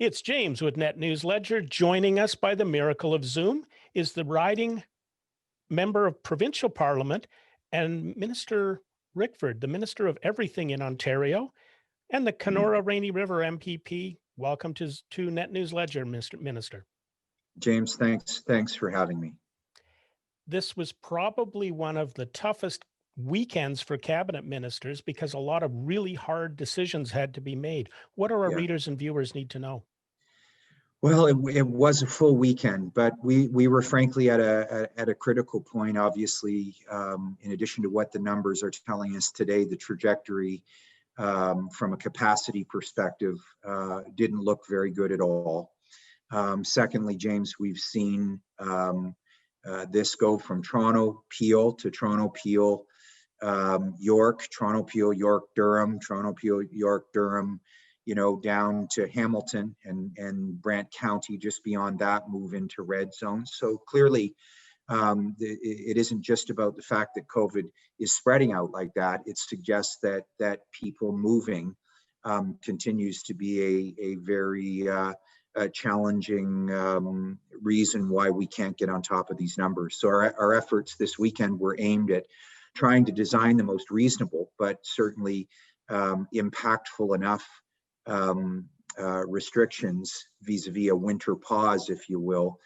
It's James with NetNewsledger. Joining us by the miracle of Zoom is the riding member of Provincial Parliament and Minister Rickford, the Minister of Everything in Ontario, and the Kenora Rainy River MPP. Welcome to NetNewsledger, Mr. Minister. James, thanks for having me. This was probably one of the toughest weekends for cabinet ministers because a lot of really hard decisions had to be made. What do our readers and viewers need to know? Well, it was a full weekend, but we were frankly at a critical point. Obviously, in addition to what the numbers are telling us today, the trajectory from a capacity perspective didn't look very good at all. Secondly, James, we've seen this go from Toronto, Peel to Toronto, Peel, York, Toronto, Peel, York, Durham, Toronto, Peel, York, Durham, down to Hamilton and Brant County, just beyond that, move into red zones. So clearly, it isn't just about the fact that COVID is spreading out like that. It suggests that people moving continues to be a very challenging reason why we can't get on top of these numbers. So our efforts this weekend were aimed at trying to design the most reasonable, but certainly impactful enough restrictions vis-a-vis a winter pause, if you will,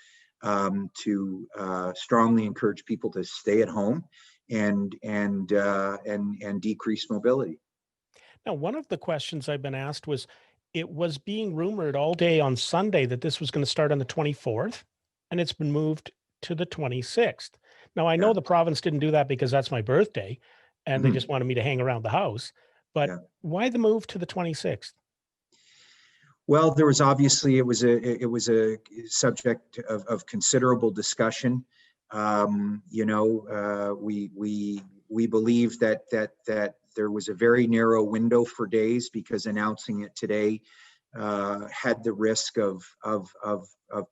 to strongly encourage people to stay at home and decrease mobility. Now, one of the questions I've been asked was, it was being rumored all day on Sunday that this was going to start on the 24th, and it's been moved to the 26th. Now, I know the province didn't do that because that's my birthday, and they just wanted me to hang around the house. But why the move to the 26th? Well, there was obviously, it was a subject of considerable discussion. We believe that there was a very narrow window for days, because announcing it today had the risk of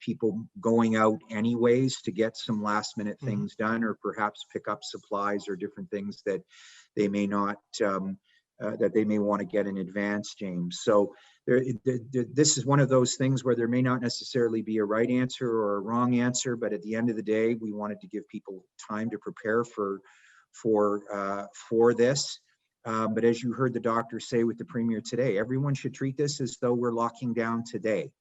people going out anyways to get some last minute things done, or perhaps pick up supplies or different things that they may not that they may want to get in advance, James. So this is one of those things where there may not necessarily be a right answer or a wrong answer, but at the end of the day, we wanted to give people time to prepare for this. But as you heard the doctor say with the Premier today, everyone should treat this as though we're locking down today.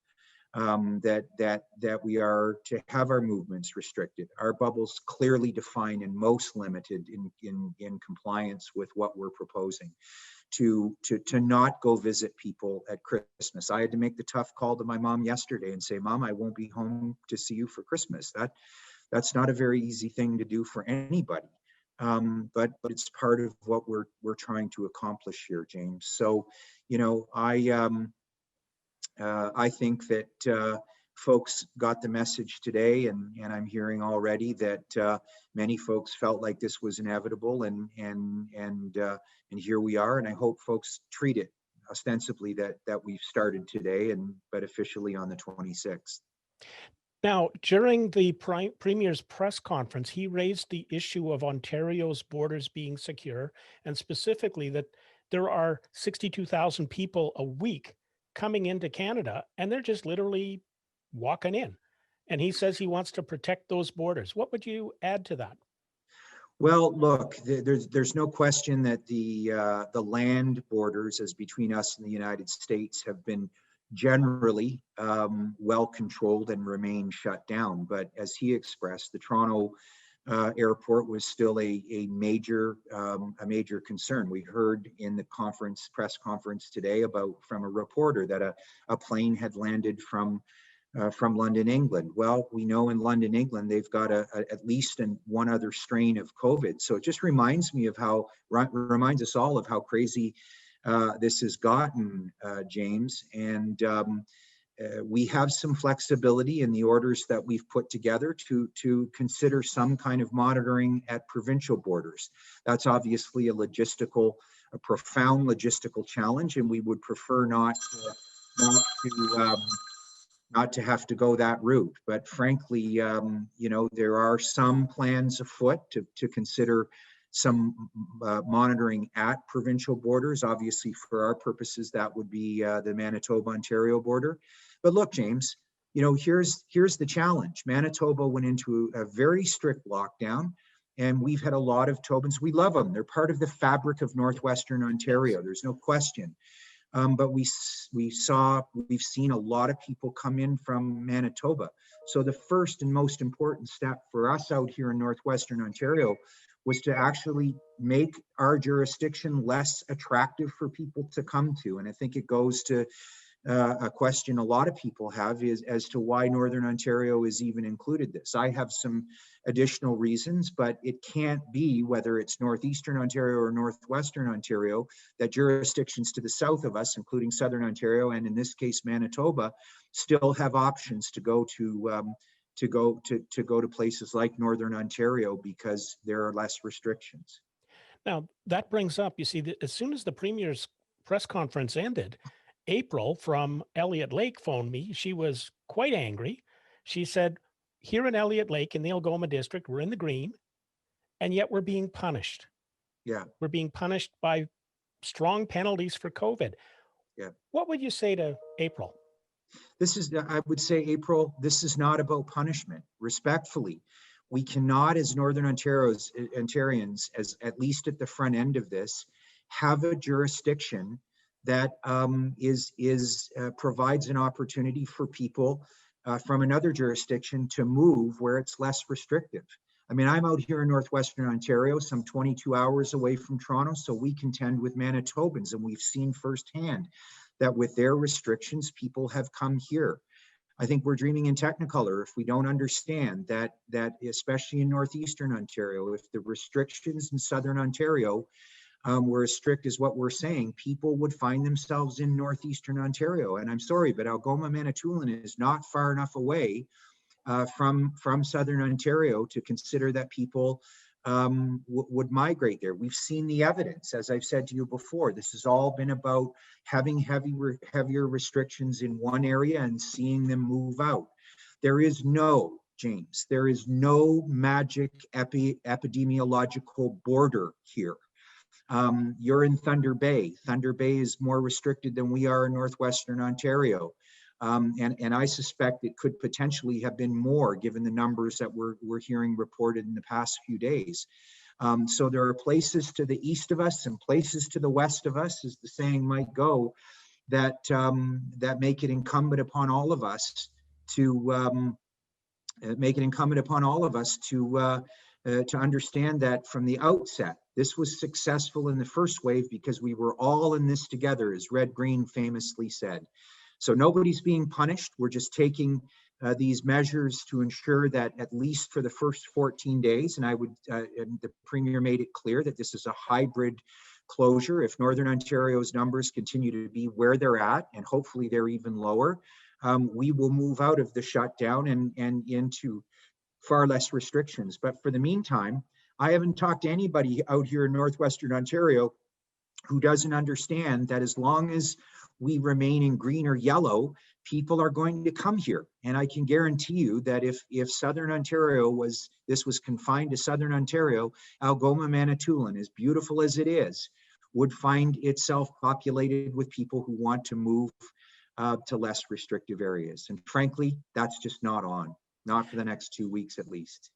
That we are to have our movements restricted, our bubbles clearly defined and most limited in compliance with what we're proposing. To not go visit people at Christmas. I had to make the tough call to my mom yesterday and say, Mom, I won't be home to see you for Christmas. That's not a very easy thing to do for anybody. But it's part of what we're trying to accomplish here, James. So, I think that folks got the message today, and I'm hearing already that many folks felt like this was inevitable, and here we are. And I hope folks treat it ostensibly that we've started today, but officially on the 26th. Now, during the Premier's press conference, he raised the issue of Ontario's borders being secure, and specifically that there are 62,000 people a week coming into Canada, and they're just literally walking in. And he says he wants to protect those borders. What would you add to that? Well, look, there's no question that the land borders as between us and the United States have been generally well controlled and remain shut down. But as he expressed, the Toronto airport was still a major concern. We heard in the press conference today from a reporter that a plane had landed from London, England. Well, we know in London, England, they've got at least one other strain of COVID. So it just reminds us all of how crazy this has gotten, James. And we have some flexibility in the orders that we've put together to consider some kind of monitoring at provincial borders. That's obviously a profound logistical challenge, and we would prefer not to have to go that route. But frankly, there are some plans afoot to consider some monitoring at provincial borders. Obviously, for our purposes, that would be the Manitoba-Ontario border. But look, James, here's the challenge. Manitoba went into a very strict lockdown, and we've had a lot of Tobans. We love them. They're part of the fabric of Northwestern Ontario. There's no question. But we've seen a lot of people come in from Manitoba. So the first and most important step for us out here in Northwestern Ontario was to actually make our jurisdiction less attractive for people to come to. And I think it goes to a question a lot of people have is as to why Northern Ontario is even included this. I have some additional reasons, but it can't be, whether it's Northeastern Ontario or Northwestern Ontario, that jurisdictions to the south of us, including Southern Ontario, and in this case, Manitoba, still have options to go to places like Northern Ontario because there are less restrictions. Now, that brings up, you see, that as soon as the Premier's press conference ended, April from Elliott Lake phoned me. She was quite angry. She said, here in Elliott Lake in the Algoma district, we're in the green, and yet we're being punished. Yeah. We're being punished by strong penalties for COVID. Yeah. What would you say to April? I would say, April, this is not about punishment. Respectfully, we cannot, as Northern Ontarians, as at least at the front end of this, have a jurisdiction that provides an opportunity for people from another jurisdiction to move where it's less restrictive. I mean, I'm out here in Northwestern Ontario, some 22 hours away from Toronto, so we contend with Manitobans, and we've seen firsthand that with their restrictions, people have come here. I think we're dreaming in Technicolor if we don't understand that especially in Northeastern Ontario, if the restrictions in Southern Ontario were as strict as what we're saying, people would find themselves in Northeastern Ontario. And I'm sorry, but Algoma Manitoulin is not far enough away from Southern Ontario to consider that people would migrate there. We've seen the evidence, as I've said to you before. This has all been about having heavier restrictions in one area and seeing them move out. There is no, James, there is no magic epidemiological border here. You're in Thunder Bay. Thunder Bay is more restricted than we are in Northwestern Ontario. And I suspect it could potentially have been more given the numbers that we're hearing reported in the past few days. So there are places to the east of us and places to the west of us, as the saying might go, that make it incumbent upon all of us to understand that from the outset. This was successful in the first wave because we were all in this together, as Red Green famously said. So nobody's being punished. We're just taking these measures to ensure that at least for the first 14 days, and the Premier made it clear that this is a hybrid closure. If Northern Ontario's numbers continue to be where they're at, and hopefully they're even lower, we will move out of the shutdown and into far less restrictions. But for the meantime, I haven't talked to anybody out here in Northwestern Ontario who doesn't understand that as long as we remain in green or yellow, people are going to come here. And I can guarantee you that if Southern Ontario was confined to Southern Ontario, Algoma Manitoulin, as beautiful as it is, would find itself populated with people who want to move to less restrictive areas. And frankly, that's just not for the next 2 weeks at least.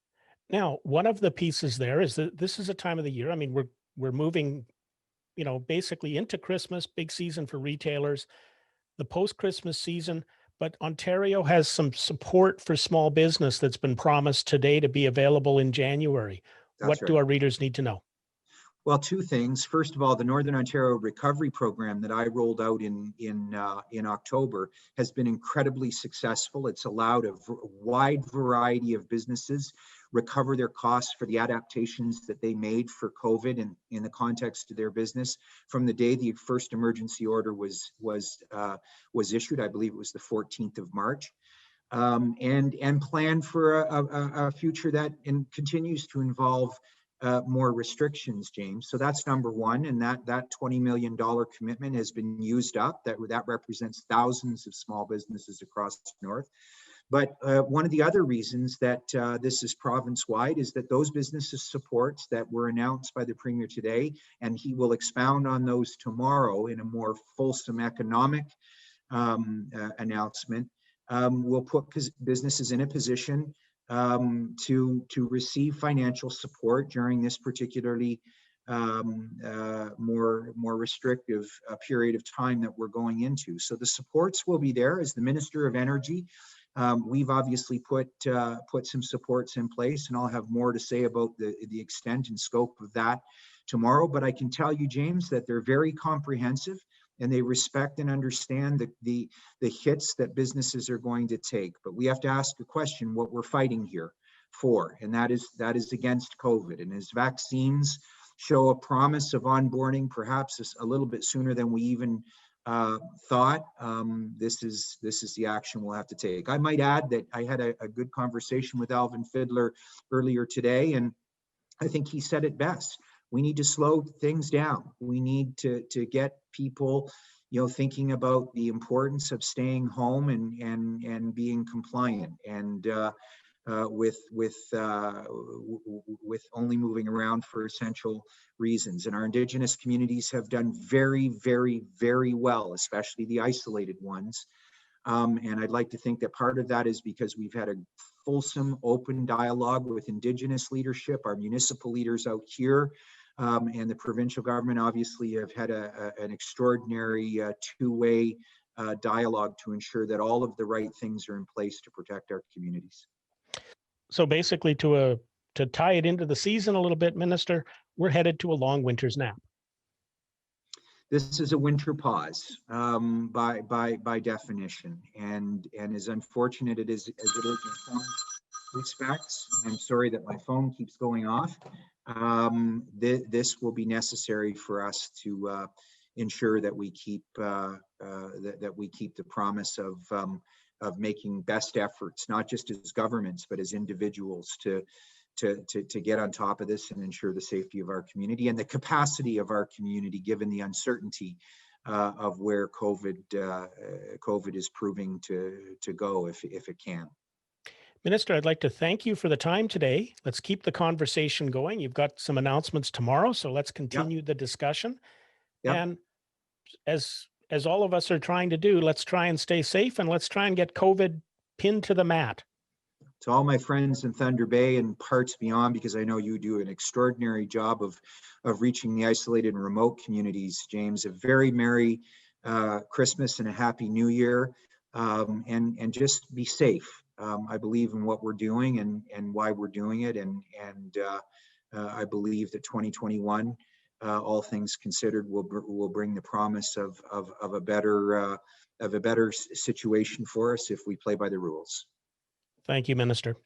Now, one of the pieces there is that this is a time of the year. I mean, we're moving, basically into Christmas, big season for retailers, the post-Christmas season, but Ontario has some support for small business that's been promised today to be available in January. What do our readers need to know? Well, two things. First of all, the Northern Ontario Recovery Program that I rolled out in October has been incredibly successful. It's allowed a wide variety of businesses recover their costs for the adaptations that they made for COVID and in the context of their business from the day the first emergency order was issued. I believe it was the 14th of March. And plan for a future that continues to involve more restrictions, James. So that's number one, and that $20 million commitment has been used up. That represents thousands of small businesses across the North. But one of the other reasons that this is province-wide is that those businesses supports that were announced by the Premier today, and he will expound on those tomorrow in a more fulsome economic announcement, will put businesses in a position to receive financial support during this particularly more restrictive period of time that we're going into. So the supports will be there. As the Minister of Energy, we've obviously put some supports in place, and I'll have more to say about the extent and scope of that tomorrow. But I can tell you, James, that they're very comprehensive, and they respect and understand the hits that businesses are going to take. But we have to ask the question, what we're fighting here for, and that is against COVID. And as vaccines show a promise of onboarding, perhaps a little bit sooner than we even thought, this is the action we'll have to take. I might add that I had a good conversation with Alvin Fiddler earlier today, and I think he said it best. We need to slow things down. We need to get people, thinking about the importance of staying home and being compliant, and with only moving around for essential reasons. And our Indigenous communities have done very, very, very well, especially the isolated ones. And I'd like to think that part of that is because we've had a fulsome, open dialogue with Indigenous leadership, our municipal leaders out here, and the provincial government obviously have had an extraordinary two-way dialogue to ensure that all of the right things are in place to protect our communities. So basically, to tie it into the season a little bit, Minister, we're headed to a long winter's nap. This is a winter pause by definition, and as unfortunate it is as it is in some respects. I'm sorry that my phone keeps going off. This will be necessary for us to ensure that we keep the promise of making best efforts, not just as governments, but as individuals to get on top of this and ensure the safety of our community and the capacity of our community, given the uncertainty of where COVID is proving to go, if it can. Minister, I'd like to thank you for the time today. Let's keep the conversation going. You've got some announcements tomorrow, so let's continue the discussion. Yep. And as all of us are trying to do, let's try and stay safe, and let's try and get COVID pinned to the mat. To all my friends in Thunder Bay and parts beyond, because I know you do an extraordinary job of reaching the isolated and remote communities, James, a very Merry Christmas and a Happy New Year, and just be safe. I believe in what we're doing and why we're doing it, and I believe that 2021, all things considered, will bring the promise of a better situation for us if we play by the rules. Thank you, Minister.